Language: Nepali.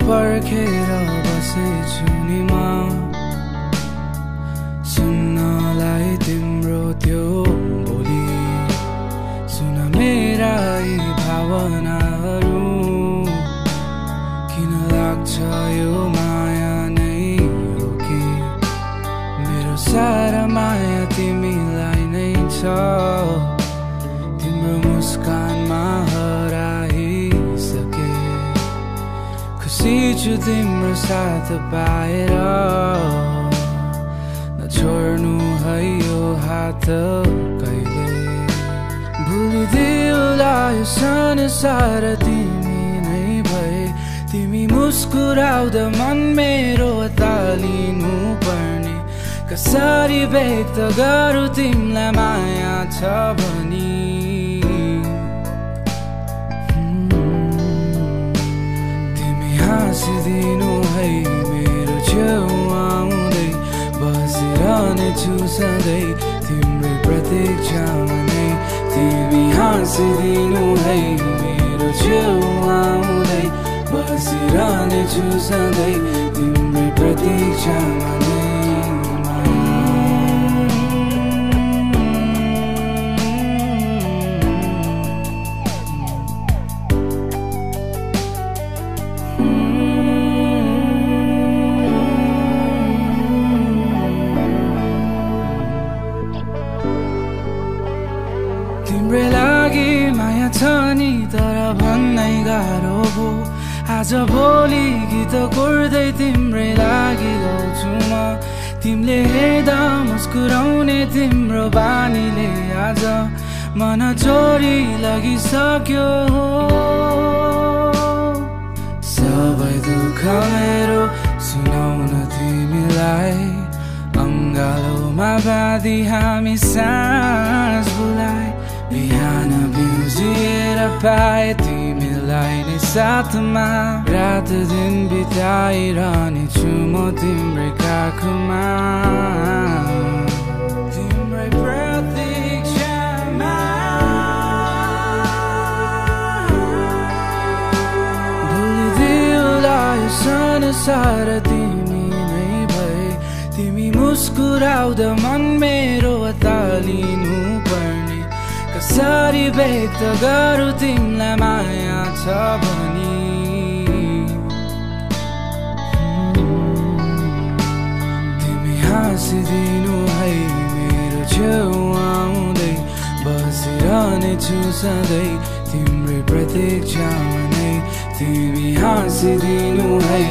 पर्खेर बसेछु नि म सुन्नलाई तिम्रो त्यो बोली सुन मेरा यी भावनाहरू किन लाग्छ यो माया नै हो कि मेरो सारा माया तिमीलाई नै छ तिम्रो मुस्कानमा हराइसके खुसी छु तिम्रो साथ पाएर नछोड्नु है यो हात कहिले भुलिदेऊला यो संसार तिमी नै भए तिमी मुस्कुराउँदा मन मेरो तालिनु पर्ने कसरी व्यक्त गरौँ तिमीलाई माया छ भनी हाँसिदिनु है मेरो छेउ आउँदै बसिरहनेछु सधैँ तिम्रै प्रतीक्षामा नै तिमी हाँसिदिनु है मेरो छेउ आउँदै बसिरहनेछु सधैँ तिम्रै प्रतीक्षामा नै तिम्रै लागि माया छ नि तर भन्नै गाह्रो भो आज भोलि गीत कोर्दै तिम्रै लागि गाउँछु म तिमीले हेर्दा मुस्कुराउने तिम्रो बानीले आज मन चोरी लागिसक्यो सबै दुःख मेरो सुनाउन तिमीलाई अङ्गालोमा बाँधी हामी सास बुलाए बिहान बिउजिएर पाए तिमीलाई नै साथमा रात दिन बिताइरहनेछु म तिम्रै काखमा तिम्रै प्रतीक्षामा भुलिदेऊला यो संसार तिमी नै भए तिमी मुस्कुराउँदा मन मेरो तालिनु पर्ने कसरी व्यक्त गरौँ तिमीलाई माया छ भनी तिमी हाँसिदिनु है मेरो छेउ आउँदै बसिरहनेछु सधैँ तिम्रै प्रतीक्षामा नै तिमी हाँसिदिनु है